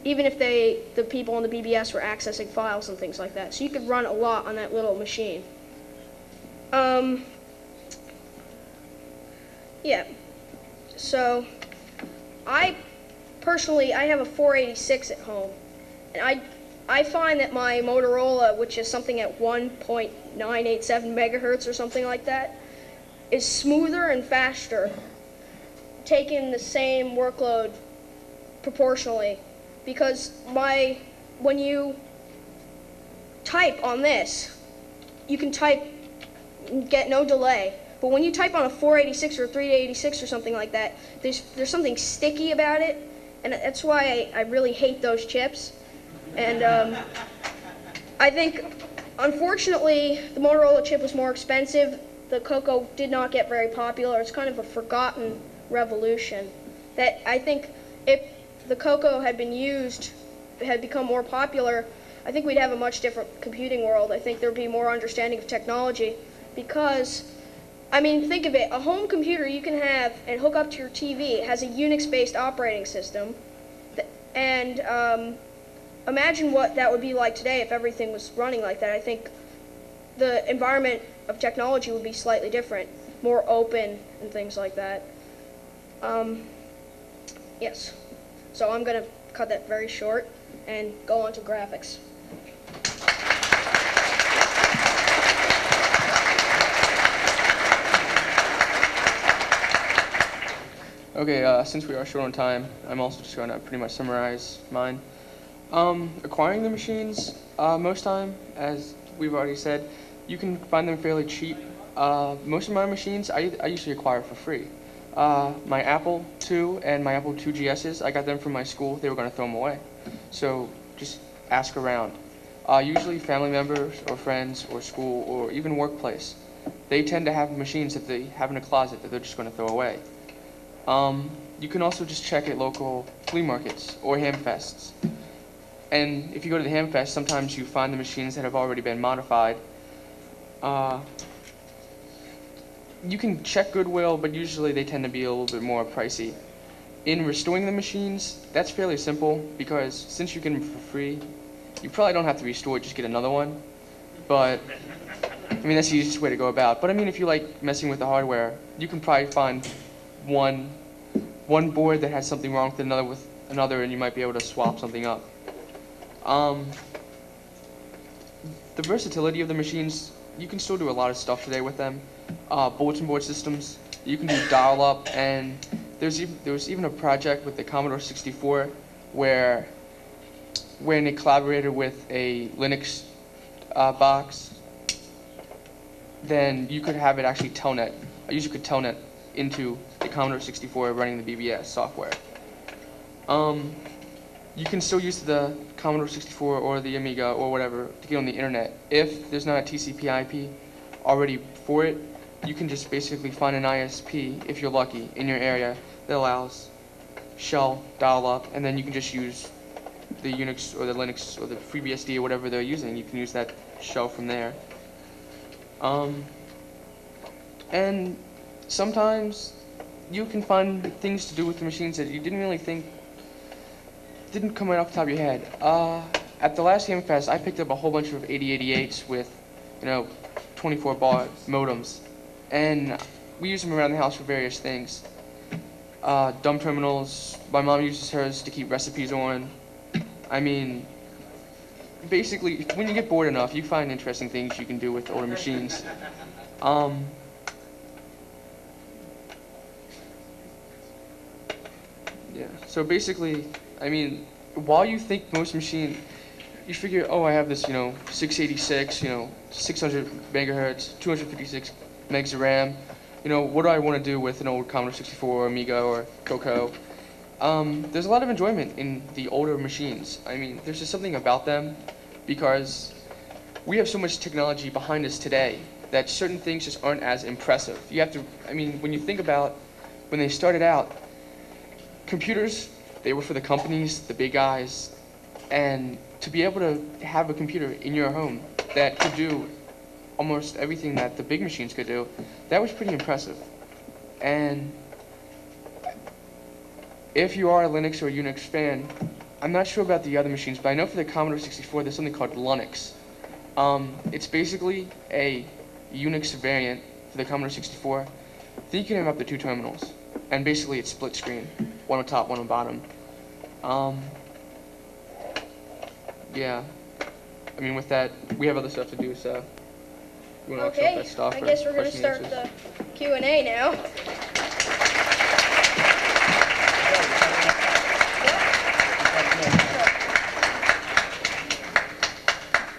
even if the people on the BBS were accessing files and things like that. So you could run a lot on that little machine. Yeah. So I have a 486 at home, and I find that my Motorola, which is something at 1.987 megahertz or something like that, is smoother and faster, taking the same workload proportionally, because when you type on this, you can type and get no delay. But when you type on a 486 or a 386 or something like that, there's something sticky about it, and that's why I really hate those chips. And I think, unfortunately, the Motorola chip was more expensive. The Coco did not get very popular. It's kind of a forgotten revolution. That I think if the Coco had become more popular, I think we'd have a much different computing world. I think there'd be more understanding of technology, because I mean, think of it. A home computer you can have and hook up to your TV. It has a Unix-based operating system. And imagine what that would be like today if everything was running like that. I think the environment of technology would be slightly different, more open and things like that. Yes. So I'm going to cut that very short and go on to graphics. Okay, since we are short on time, I'm also just going to pretty much summarize mine. Acquiring the machines, most time, as we've already said, you can find them fairly cheap. Most of my machines, I usually acquire for free. My Apple II and my Apple II GSs, I got them from my school. They were going to throw them away. So just ask around. Usually family members or friends or school or even workplace, they tend to have machines that they have in a closet that they're just going to throw away. You can also just check at local flea markets or hamfests. And if you go to the hamfest, sometimes you find the machines that have already been modified. You can check Goodwill, but usually they tend to be a little bit more pricey. In restoring the machines, that's fairly simple because since you get them for free, you probably don't have to restore it, just get another one. But, I mean, that's the easiest way to go about. But I mean, if you like messing with the hardware, you can probably find one board that has something wrong with another, and you might be able to swap something up. The versatility of the machines, you can still do a lot of stuff today with them. Bulletin board systems, you can do dial-up, and there was even a project with the Commodore 64 where when it collaborated with a Linux box, then you could have it actually telnet. A user could telnet into the Commodore 64 running the BBS software. You can still use the Commodore 64 or the Amiga or whatever to get on the internet. If there's not a TCP/IP already for it, you can just basically find an ISP, if you're lucky, in your area that allows shell, dial-up, and then you can just use the Unix or the Linux or the FreeBSD or whatever they're using. You can use that shell from there. And sometimes you can find things to do with the machines that you didn't really think didn't come right off the top of your head. At the last Hamfest, I picked up a whole bunch of 8088s with, 24 baud modems, and we use them around the house for various things. Dumb terminals. My mom uses hers to keep recipes on. I mean, basically, when you get bored enough, you find interesting things you can do with older machines. Yeah. So basically, I mean, while you think most machine, you figure, oh, I have this, 686, 600 megahertz, 256 megs of RAM. What do I want to do with an old Commodore 64 or Amiga or Coco? There's a lot of enjoyment in the older machines. I mean, there's just something about them because we have so much technology behind us today that certain things just aren't as impressive. You have to, I mean, when you think about when they started out, computers, they were for the companies, the big guys, and to be able to have a computer in your home that could do almost everything that the big machines could do, that was pretty impressive. And if you are a Linux or Unix fan, I'm not sure about the other machines, but I know for the Commodore 64 there's something called Linux. It's basically a Unix variant for the Commodore 64. Then you can have up to 2 terminals, and basically it's split screen, one on top, one on bottom. Yeah, I mean, with that, we have other stuff to do, so you want to Okay, that stuff? I guess we're going to start the Q&A now.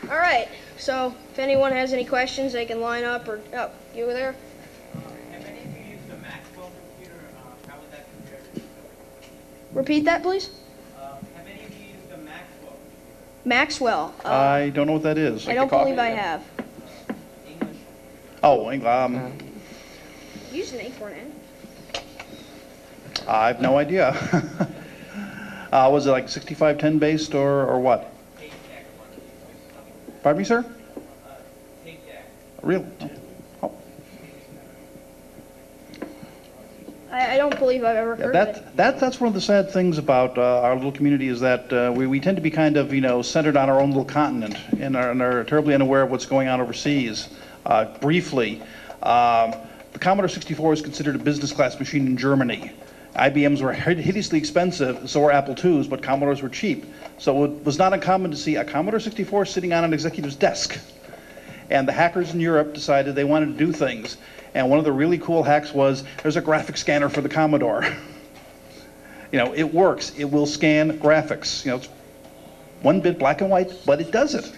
All right, so if anyone has any questions, they can line up or, oh, you were there? Have any of you used a Maxwell computer? How would that compare to? Repeat that, please. Have any of you used a Maxwell computer? Maxwell. I don't know what that is. I don't believe I have. English? Oh, Use an Acorn N. I have no idea. Was it like 6510 based or what? Tape deck one. Pardon me, sir? Tape deck. Really? Oh. I don't believe I've ever heard of it. That's one of the sad things about our little community is that we tend to be kind of, centered on our own little continent and are terribly unaware of what's going on overseas. Briefly, the Commodore 64 is considered a business class machine in Germany. IBMs were hideously expensive, so were Apple IIs, but Commodores were cheap. So it was not uncommon to see a Commodore 64 sitting on an executive's desk. And the hackers in Europe decided they wanted to do things. And one of the really cool hacks was, there's a graphic scanner for the Commodore. You know, it works. It will scan graphics. You know, it's 1-bit black and white, but it does it.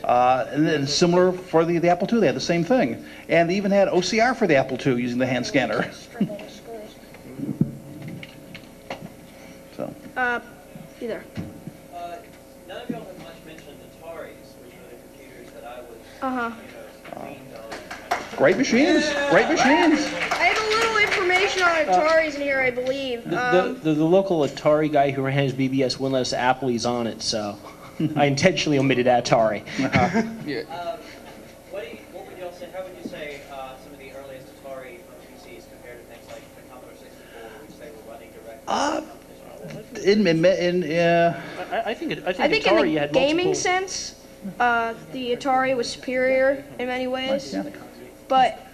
And then similar for the Apple II, they had the same thing. And they even had OCR for the Apple II using the hand scanner. So. Either. None of y'all have much mentioned Ataris, which were the computers that I was, trained on. Great machines. Great machines. I have a little information on Ataris in here, I believe. The local Atari guy who ran his BBS wouldn't let us Appleys on it, so I intentionally omitted Atari. Yeah. What would y'all say? How would you say some of the earliest Atari PCs compared to things like the Commodore 64, which they were running directly? I think I think Atari in the had gaming multiple... sense, the Atari was superior in many ways. But,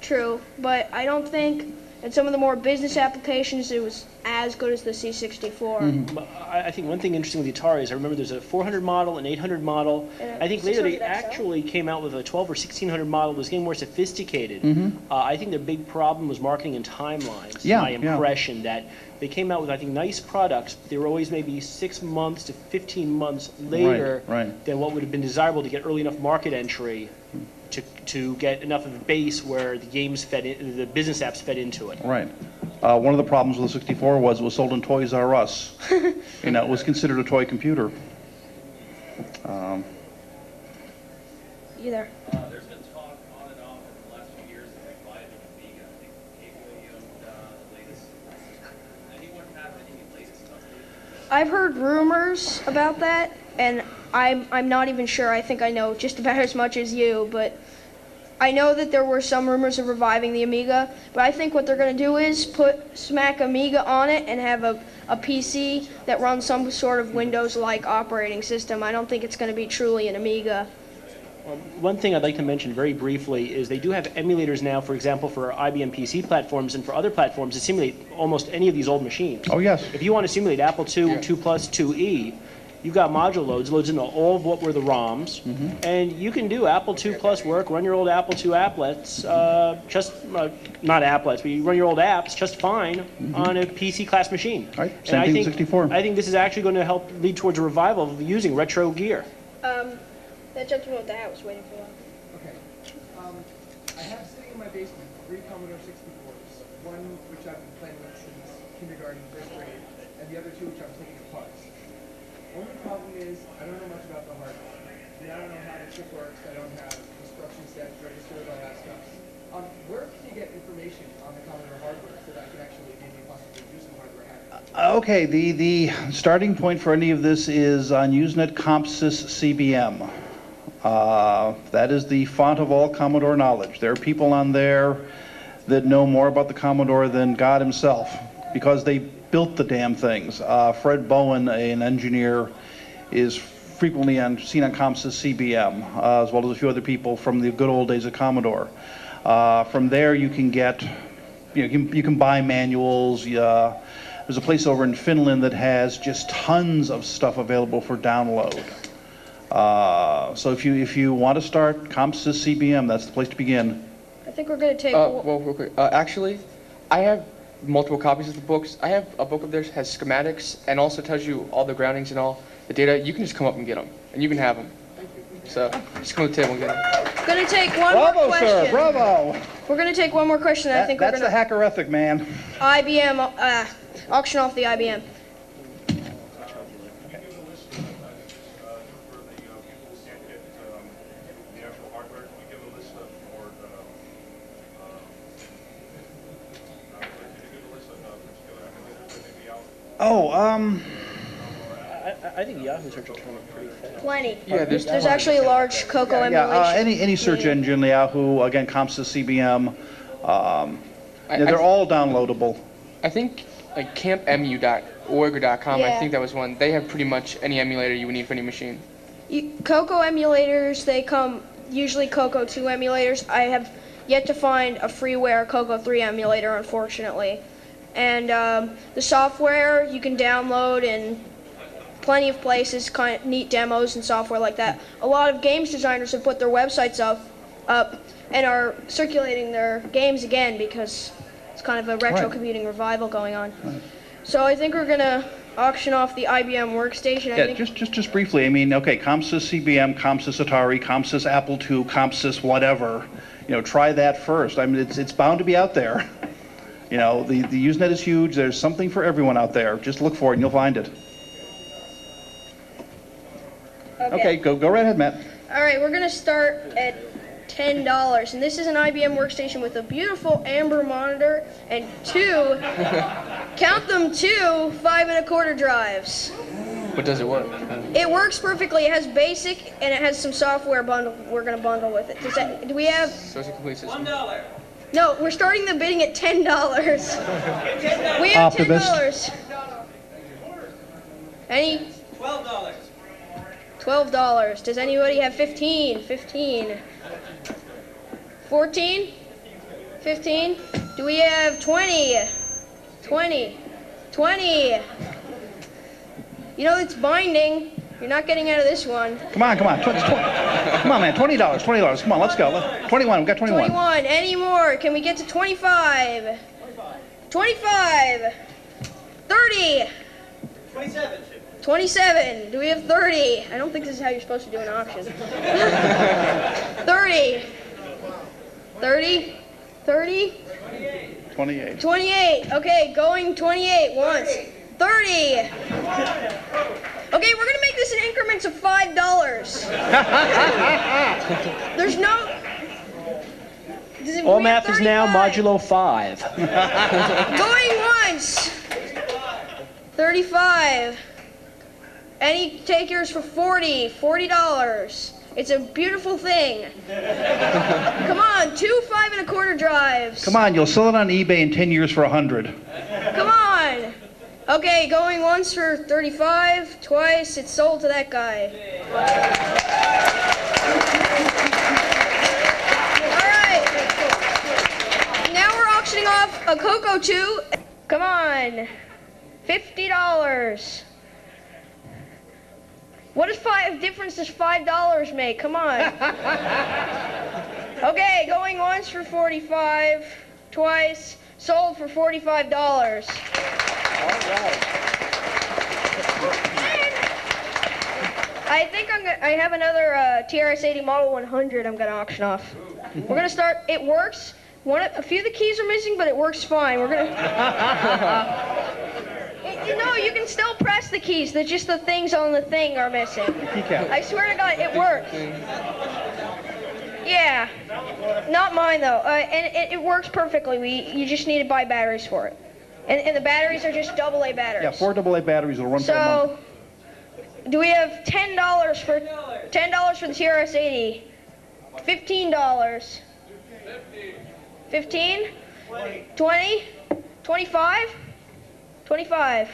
true, but I don't think in some of the more business applications it was as good as the C64. I think one thing interesting with the Atari is I remember there's a 400 model, an 800 model. I think later they 600 XL? actually came out with a 12 or 1600 model that was getting more sophisticated. I think their big problem was marketing and timelines. Yeah, My yeah. impression that they came out with, I think, nice products, but they were always maybe 6 months to 15 months later right. than what would have been desirable to get early enough market entry to get enough of a base where the games fed in, the business apps fed into it. Right. One of the problems with the 64 was it was sold in Toys R Us. You know, it was considered a toy computer. Either. There's been talk on and off in the last few years that they buy a new Amiga. I think Gateway owned the latest. Anyone have any latest updates? I've heard rumors about that, and I'm not even sure. I think I know just about as much as you, but I know that there were some rumors of reviving the Amiga, but I think what they're going to do is smack Amiga on it and have a PC that runs some sort of Windows-like operating system. I don't think it's going to be truly an Amiga. One thing I'd like to mention very briefly is they do have emulators now, for example, for IBM PC platforms and for other platforms to simulate almost any of these old machines. Oh, yes. If you want to simulate Apple II, II Plus, IIe, you've got module loads into all of what were the ROMs, and you can do Apple II Plus work, run your old Apple II applets, not applets, but you run your old apps just fine on a PC class machine. Right. And Same thing with 64. I think this is actually going to help lead towards a revival of using retro gear. That gentleman with the hat was waiting for that. Okay. I have sitting in my basement 3 Commodore 64s, one which I've been playing with since kindergarten, first grade, and the other 2 which I'm taking apart. Only problem is I don't know much about the hardware. I don't know how the chip works. I don't have instruction sets, registers, all that stuff. Where can you get information on the Commodore hardware so that I can actually maybe possibly do some hardware hacking? Okay, the starting point for any of this is on Usenet CompSys CBM. That is the font of all Commodore knowledge. There are people on there that know more about the Commodore than God himself because they built the damn things. Fred Bowen, an engineer, is frequently seen on CompSys CBM, as well as a few other people from the good old days of Commodore. From there you can get, you can buy manuals. There's a place over in Finland that has just tons of stuff available for download. So if you want to start CompSys CBM, that's the place to begin. I think we're going to take... Well, real quick. Actually, I have multiple copies of the books. I have a book of theirs has schematics and also tells you all the groundings and all the data. You can just come up and get them, and you can have them. So just come to the table and get them. Going to take one more Bravo, question. sir! Bravo! We're going to take one more question. I think we're That's going the to hacker ethic, man. IBM auction off the IBM. Oh, I think Yahoo search will turn up pretty fast. Plenty. Yeah, there's actually a large Cocoa emulation. any search engine, Yahoo, again, CompSys CBM, they're all downloadable. I think like campemu.org or .com. I Yeah. think that was one. They have pretty much any emulator you would need for any machine. Cocoa emulators, they come usually Cocoa 2 emulators. I have yet to find a freeware Cocoa 3 emulator, unfortunately. And the software you can download in plenty of places, kind of neat demos and software like that. A lot of games designers have put their websites up and are circulating their games again because it's kind of a retro computing revival going on. So I think we're gonna auction off the IBM workstation. I Yeah, think just briefly. I mean, okay, ComSys CBM, ComSys Atari, ComSys Apple II, ComSys whatever. Try that first. I mean, it's bound to be out there. The Usenet is huge. There's something for everyone out there. Just look for it and you'll find it. Okay, go right ahead, Matt. All right, we're gonna start at $10, and this is an IBM workstation with a beautiful amber monitor and two, count them, two 5 1/4 drives. But does it work? It works perfectly. It has basic and it has some software bundle. We're gonna bundle with it. Do we have? So it's a complete system. $1. No, we're starting the bidding at $10. We have Optimist. $10. Any? $12. $12. Does anybody have 15? 15. 14? 15? Do we have 20? 20. 20. It's binding. You're not getting out of this one. Come on. Come on, man. $20. Come on, let's go. 21. We got 21. 21. Any more? Can we get to 25? 25. 30. 27. 27. Do we have 30? I don't think this is how you're supposed to do an auction. 30. 30. 30. 28. 28. Okay, going 28 once. 30. Okay, we're gonna make this in increments of $5. There's no. All math is now modulo 5. Going once. 35. Any takers for 40? $40. It's a beautiful thing. Come on, two 5 1/4 drives. Come on, you'll sell it on eBay in 10 years for 100. Come on. Okay, going once for 35, twice, it's sold to that guy. All right. Now we're auctioning off a Coco 2. Come on. $50. What difference does $5 make? Come on. Okay, going once for 45, twice, sold for $45. All right. I think I have another TRS-80 Model 100 I'm gonna auction off. We're gonna start. It works. A few of the keys are missing, but it works fine. We're gonna. You can still press the keys. They're just the things on the thing are missing. I swear to God, it works. Yeah. Not mine though. And it works perfectly. You just need to buy batteries for it. And the batteries are just AA batteries. Yeah, 4 AA batteries will run for a month. So, do we have $10 for the TRS-80? $15. 15? 20? 25? 25.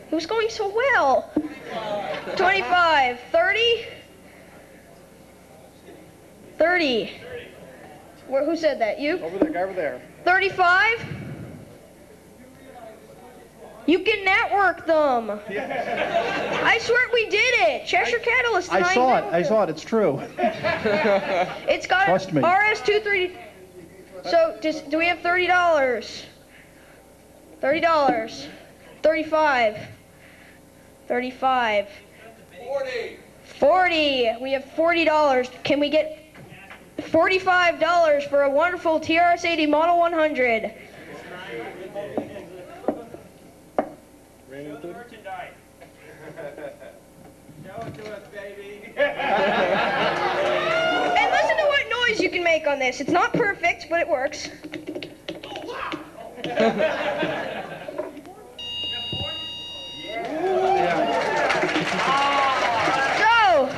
Who's going so well? 25. 30? 30. Who said that? You? Over there, guy over there. 35? You can network them. I swear we did it. Cheshire Catalyst. I saw it. It's true. It's got Trust me. RS-23. So, do we have $30? $30. 35. 35. 40. We have $40. Can we get $45 for a wonderful TRS-80 Model 100? Merchandise. Show it to us, baby. And listen to what noise you can make on this. It's not perfect, but it works. So,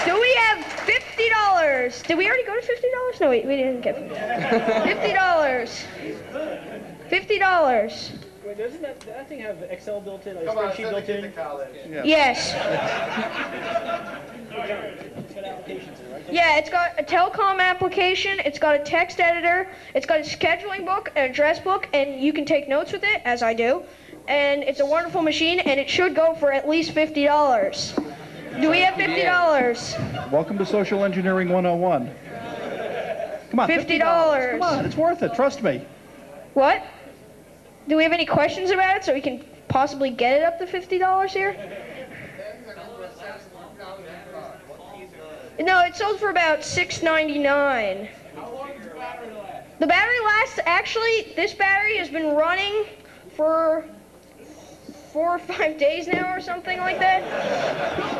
do we have $50? Did we already go to $50? No, we didn't get $50. $50. Wait, doesn't that thing have Excel built in, like a spreadsheet built in? Yes. It's got applications in it, right? Yeah, it's got a telecom application, it's got a text editor, it's got a scheduling book, an address book, and you can take notes with it, as I do. And it's a wonderful machine, and it should go for at least $50. Do we have $50? Welcome to Social Engineering 101. Come on, $50. Come on, it's worth it. Trust me. What? Do we have any questions about it so we can possibly get it up to $50 here? No, it sold for about $6.99. How long does the battery last? The battery lasts, actually, this battery has been running for 4 or 5 days now or something like that.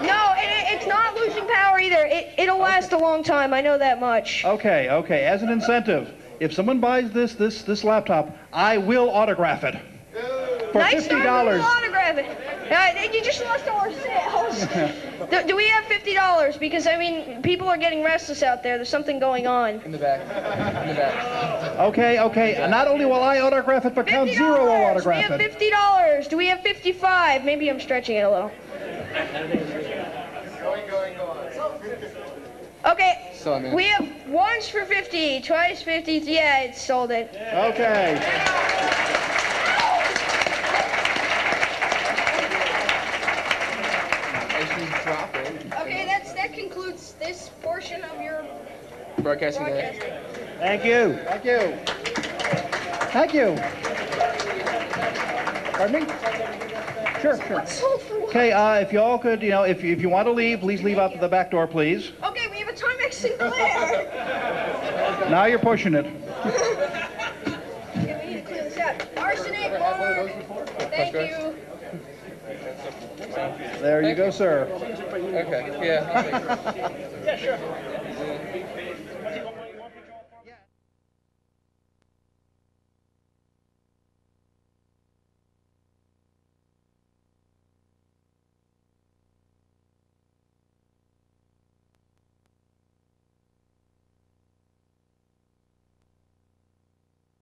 No, it's not losing power either. It'll last a long time, I know that much. Okay, okay. As an incentive, if someone buys this laptop, I will autograph it for Nightstalker will $50. autograph it. You just lost all our sales. Do we have $50? Because, I mean, people are getting restless out there. There's something going on. In the back. In the back. Okay, okay. Not only will I autograph it, but Count Zero will autograph We it. have $50. Do we have 55? Maybe I'm stretching it a little. Okay, Sell it, man. we have once for 50, twice 50. Yeah, it sold it. Okay. Drop it. Okay, that concludes this portion of your Broadcasting day. broadcasting. Thank you. Thank you. Thank you. Pardon me? Sure, sure. Sold for what? Okay, if you all could, if you want to leave, please leave out the back door, please. Okay, we have a Timex Sinclair. Now you're pushing it. Okay, we need to clear this out. Arsenic bar. Thank you. There you go, sir. Okay. Yeah. I'll take it. Yeah, sure.